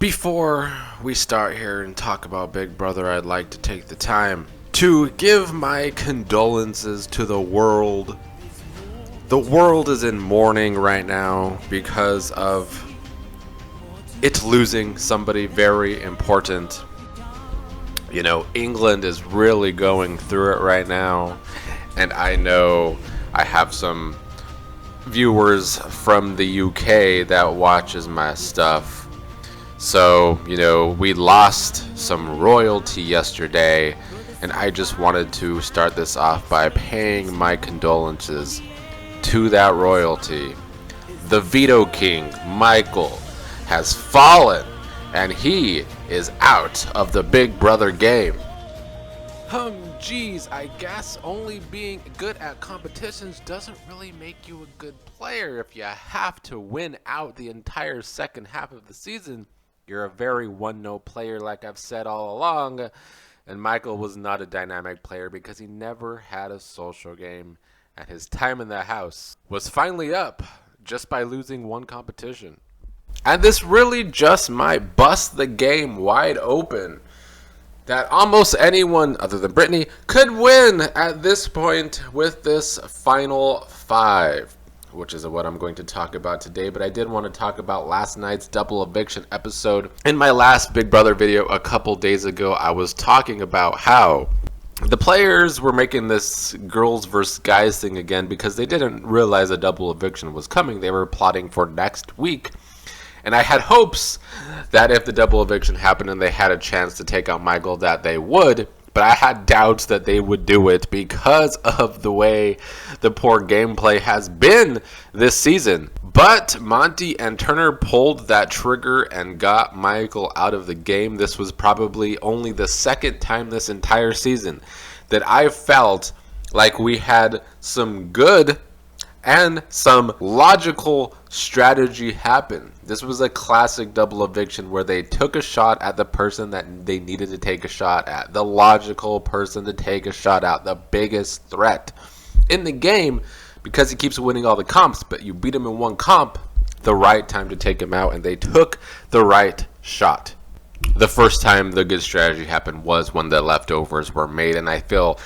Before we start here and talk about Big Brother, I'd like to take the time to give my condolences to the world. The world is in mourning right now because of it losing somebody very important. You know, England is really going through it right now, and I know I have some viewers from the UK that watches my stuff. So, you know, we lost some royalty yesterday, and I just wanted to start this off by paying my condolences to that royalty. The Veto King, Michael, has fallen, and he is out of the Big Brother game. Geez, I guess only being good at competitions doesn't really make you a good player. If you have to win out the entire second half of the season, you're a very one-note player, like I've said all along. And Michael was not a dynamic player because he never had a social game, and his time in the house was finally up just by losing one competition. And this really just might bust the game wide open, that almost anyone other than Brittany could win at this point with this final five, which is what I'm going to talk about today. But I did want to talk about last night's double eviction episode. In my last Big Brother video a couple days ago, I was talking about how the players were making this girls versus guys thing again because they didn't realize a double eviction was coming. They were plotting for next week. And I had hopes that if the double eviction happened and they had a chance to take out Michael, that they would. But I had doubts that they would do it because of the way the poor gameplay has been this season. But Monty and Turner pulled that trigger and got Michael out of the game. This was probably only the second time this entire season that I felt like we had some good and some logical strategy happen. This was a classic double eviction where they took a shot at the person that they needed to take a shot at, the logical person to take a shot at, the biggest threat in the game, because he keeps winning all the comps, but you beat him in one comp, the right time to take him out, and they took the right shot. The first time the good strategy happened was when the leftovers were made, and I feel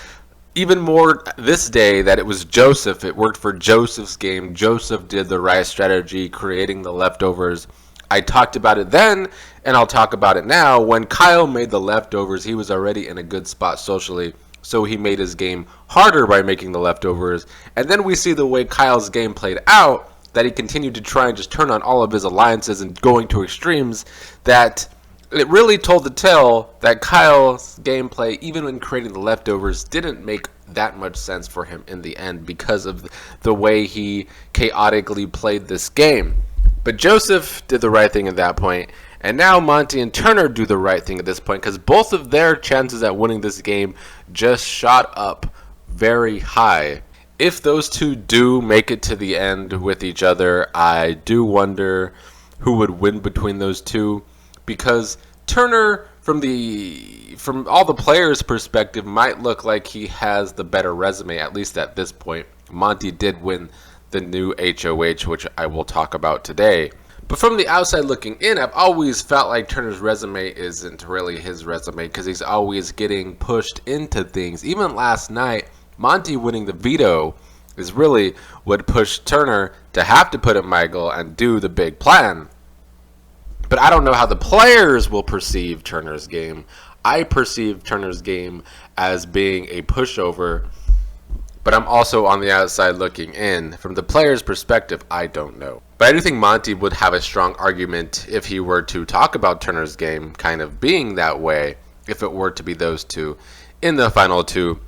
even more this day that it was Joseph. It worked for Joseph's game. Joseph did the right strategy, creating the leftovers. I talked about it then, and I'll talk about it now. When Kyle made the leftovers, he was already in a good spot socially, so he made his game harder by making the leftovers. And then we see the way Kyle's game played out, that he continued to try and just turn on all of his alliances and going to extremes, that it really told the tale that Kyle's gameplay, even when creating the leftovers, didn't make that much sense for him in the end because of the way he chaotically played this game. But Joseph did the right thing at that point, and now Monty and Turner do the right thing at this point because both of their chances at winning this game just shot up very high. If those two do make it to the end with each other, I do wonder who would win between those two, because Turner, from all the players' perspective, might look like he has the better resume, at least at this point. Monty did win the new HOH, which I will talk about today. But from the outside looking in, I've always felt like Turner's resume isn't really his resume because he's always getting pushed into things. Even last night, Monty winning the veto is really what pushed Turner to have to put up Michael and do the big plan. But I don't know how the players will perceive Turner's game. I perceive Turner's game as being a pushover, but I'm also on the outside looking in. From the players' perspective, I don't know. But I do think Monty would have a strong argument if he were to talk about Turner's game kind of being that way, if it were to be those two in the final two.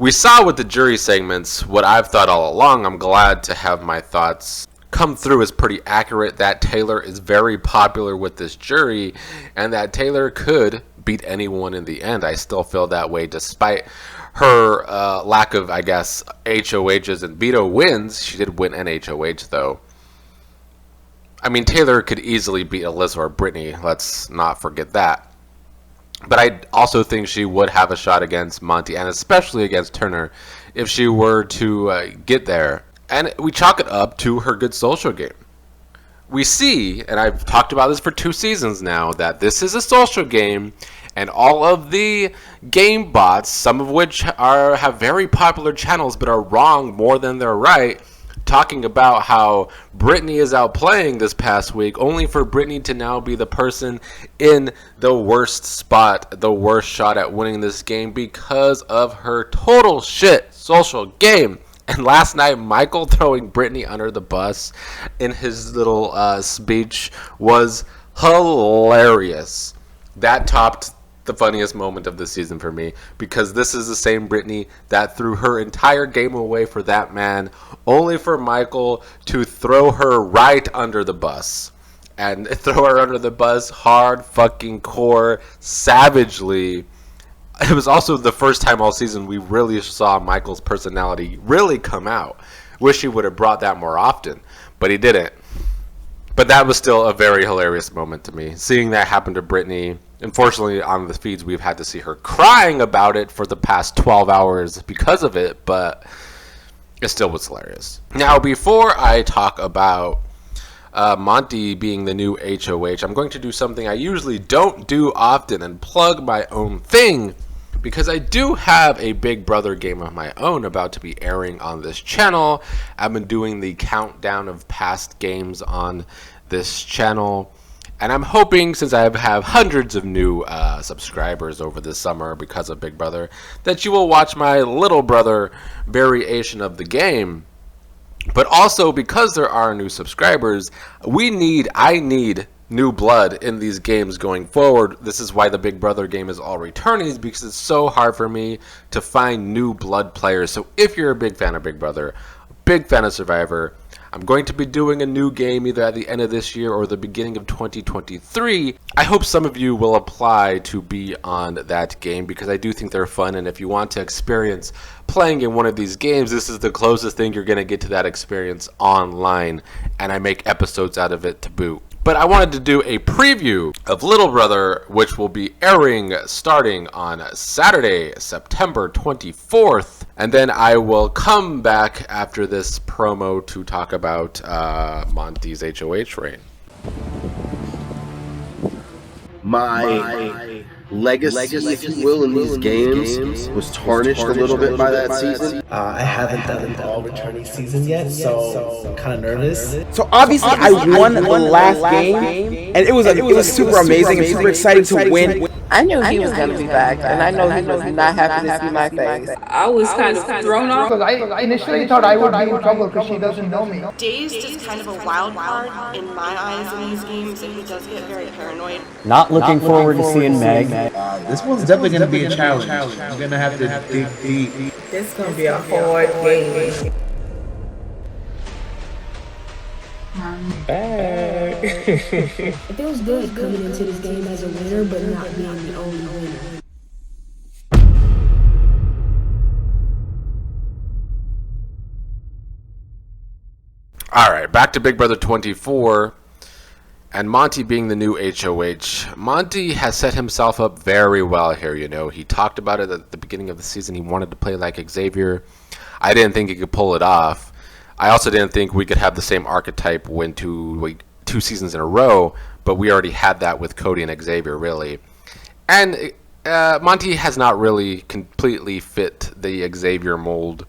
We saw with the jury segments what I've thought all along. I'm glad to have my thoughts come through as pretty accurate, that Taylor is very popular with this jury and that Taylor could beat anyone in the end. I still feel that way despite her lack of, I guess, HOHs and veto wins. She did win an HOH though. I mean, Taylor could easily beat Alyssa or Brittany, let's not forget that. But I also think she would have a shot against Monty and especially against Turner if she were to get there. And we chalk it up to her good social game. we see, and I've talked about this for 2 seasons now, that this is a social game, and all of the game bots, some of which have very popular channels but are wrong more than they're right, talking about how Brittany is outplaying this past week, only for Brittany to now be the person in the worst spot, the worst shot at winning this game because of her total shit social game. And last night, Michael throwing Brittany under the bus in his little speech was hilarious. That topped the funniest moment of the season for me, because this is the same Brittany that threw her entire game away for that man, only for Michael to throw her right under the bus. And throw her under the bus hard fucking core, savagely. It was also the first time all season we really saw Michael's personality really come out. Wish he would have brought that more often, but he didn't. But that was still a very hilarious moment to me. Seeing that happen to Brittany. Unfortunately, on the feeds, we've had to see her crying about it for the past 12 hours because of it, but it still was hilarious. Now, before I talk about Monty being the new HOH, I'm going to do something I usually don't do often and plug my own thing, because I do have a Big Brother game of my own about to be airing on this channel. I've been doing the countdown of past games on this channel, and I'm hoping, since I have hundreds of new subscribers over this summer because of Big Brother, that you will watch my little brother variation of the game. But also, because there are new subscribers, I need new blood in these games going forward. This is why the Big Brother game is all returnees, because it's so hard for me to find new blood players. So if you're a big fan of Big Brother, a big fan of Survivor, I'm going to be doing a new game either at the end of this year or the beginning of 2023. I hope some of you will apply to be on that game, because I do think they're fun, and if you want to experience playing in one of these games, this is the closest thing you're going to get to that experience online, and I make episodes out of it to boot. But I wanted to do a preview of Little Brother, which will be airing starting on Saturday, September 24th. And then I will come back after this promo to talk about Monty's HOH reign. My legacy, if you will, in these games was tarnished a little bit by that season. I haven't done an all-returning season yet, so I'm kind of nervous. So obviously I won the last game, and it was super amazing and super exciting to win. I knew he was going to be back, and I know he was not happy to see my face. I was kind of thrown off. Because I initially thought I would be in trouble because she doesn't know me. Dazed is kind of a wild card in my eyes in these games, and he does get very paranoid. Not looking forward to seeing Meg. This one's definitely going to be a challenge. You're going to have to dig deep. This is going to be a hard game. I'm back. It feels good coming into this game as a winner, but not being the only winner. Alright, back to Big Brother 24. And Monty being the new HOH. Monty has set himself up very well here, you know. He talked about it at the beginning of the season. He wanted to play like Xavier. I didn't think he could pull it off. I also didn't think we could have the same archetype win two seasons in a row, but we already had that with Cody and Xavier, really. And Monty has not really completely fit the Xavier mold.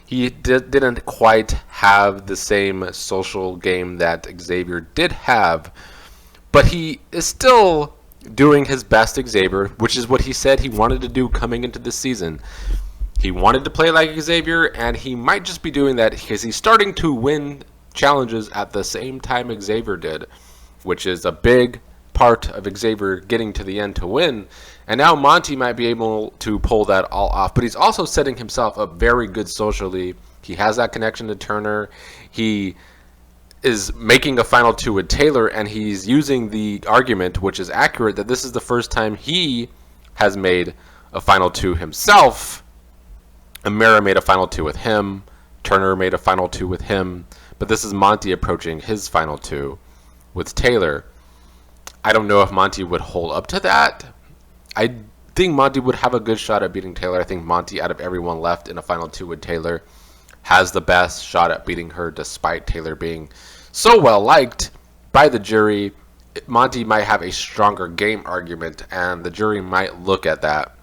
He didn't quite have the same social game that Xavier did have, but he is still doing his best Xavier, which is what he said he wanted to do coming into this season. He wanted to play like Xavier, and he might just be doing that because he's starting to win challenges at the same time Xavier did, which is a big part of Xavier getting to the end to win. And now Monty might be able to pull that all off, but he's also setting himself up very good socially. He has that connection to Turner. He is making a final two with Taylor, and he's using the argument, which is accurate, that this is the first time he has made a final two himself. Amira made a final two with him. Turner made a final two with him. But this is Monty approaching his final two with Taylor. I don't know if Monty would hold up to that. I think Monty would have a good shot at beating Taylor. I think Monty, out of everyone left in a final two with Taylor, has the best shot at beating her, despite Taylor being so well liked. by the jury, Monty might have a stronger game argument, and the jury might look at that.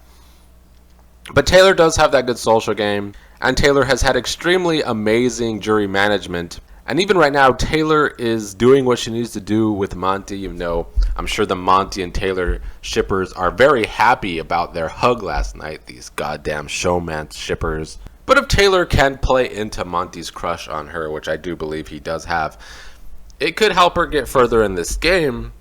But Taylor does have that good social game, and Taylor has had extremely amazing jury management. And even right now, Taylor is doing what she needs to do with Monty. You know, I'm sure the Monty and Taylor shippers are very happy about their hug last night, these goddamn showman shippers. But if Taylor can play into Monty's crush on her, which I do believe he does have, it could help her get further in this game.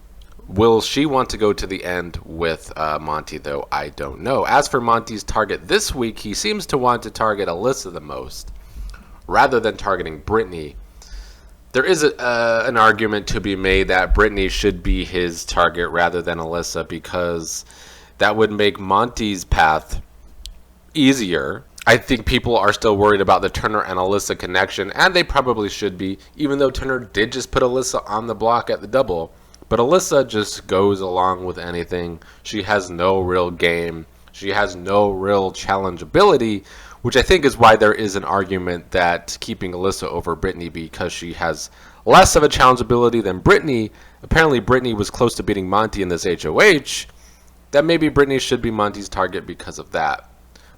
Will she want to go to the end with Monty, though? I don't know. As for Monty's target this week, he seems to want to target Alyssa the most, rather than targeting Brittany. There is an argument to be made that Brittany should be his target rather than Alyssa, because that would make Monty's path easier. I think people are still worried about the Turner and Alyssa connection, and they probably should be, even though Turner did just put Alyssa on the block at the double. But Alyssa just goes along with anything. She has no real game. She has no real challenge ability, which I think is why there is an argument that keeping Alyssa over Brittany, because she has less of a challenge ability than Brittany. Apparently Brittany was close to beating Monty in this HOH. That maybe Brittany should be Monty's target because of that.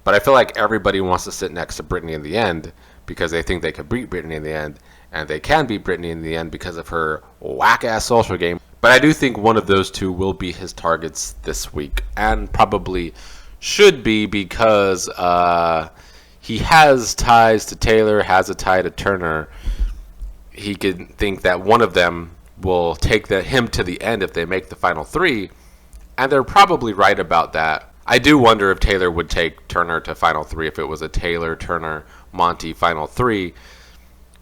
But I feel like everybody wants to sit next to Brittany in the end because they think they could beat Brittany in the end. And they can beat Brittany in the end because of her whack-ass social game. But I do think one of those two will be his targets this week. And probably should be, because he has ties to Taylor, has a tie to Turner. He could think that one of them will take him to the end if they make the final three. And they're probably right about that. I do wonder if Taylor would take Turner to final three if it was a Taylor, Turner, Monty final three.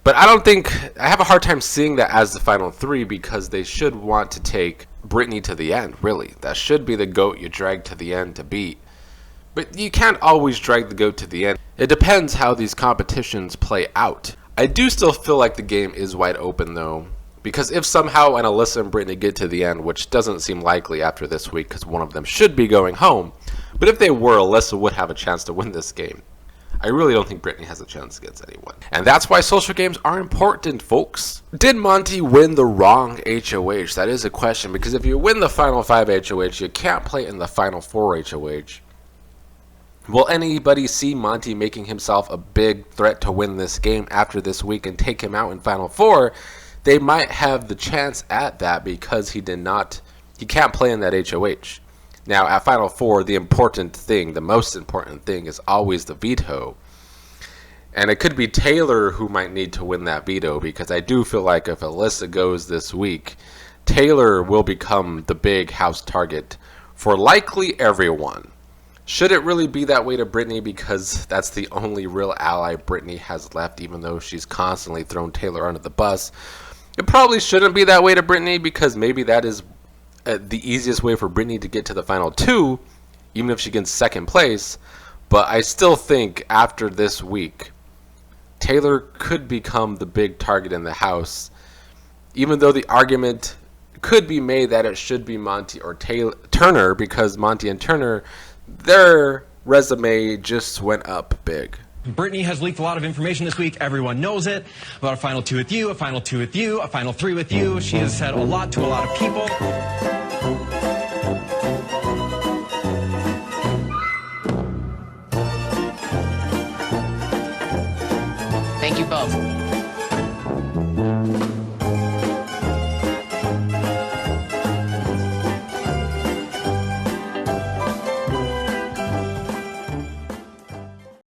But I have a hard time seeing that as the final three, because they should want to take Brittany to the end, really. That should be the GOAT you drag to the end to beat. But you can't always drag the GOAT to the end. It depends how these competitions play out. I do still feel like the game is wide open, though. Because if somehow an Alyssa and Brittany get to the end, which doesn't seem likely after this week because one of them should be going home, but if they were, Alyssa would have a chance to win this game. I really don't think Brittany has a chance against anyone. And that's why social games are important, folks. Did Monty win the wrong HOH? That is a question, because if you win the final 5 HOH, you can't play in the final 4 HOH. Will anybody see Monty making himself a big threat to win this game after this week and take him out in final 4? They might have the chance at that because he can't play in that HOH. Now, at Final Four, the most important thing is always the veto. And it could be Taylor who might need to win that veto, because I do feel like if Alyssa goes this week, Taylor will become the big house target for likely everyone. Should it really be that way to Brittany, because that's the only real ally Brittany has left, even though she's constantly thrown Taylor under the bus? It probably shouldn't be that way to Brittany, because maybe that is the easiest way for Brittany to get to the final 2, even if she gets second place. But I still think after this week, Taylor could become the big target in the house, even though the argument could be made that it should be Monty or Turner, because Monty and Turner, their resume just went up big. Brittany has leaked a lot of information this week. Everyone knows it. About a final 2 with you, a final 2 with you, a final 3 with you. She has said a lot to a lot of people.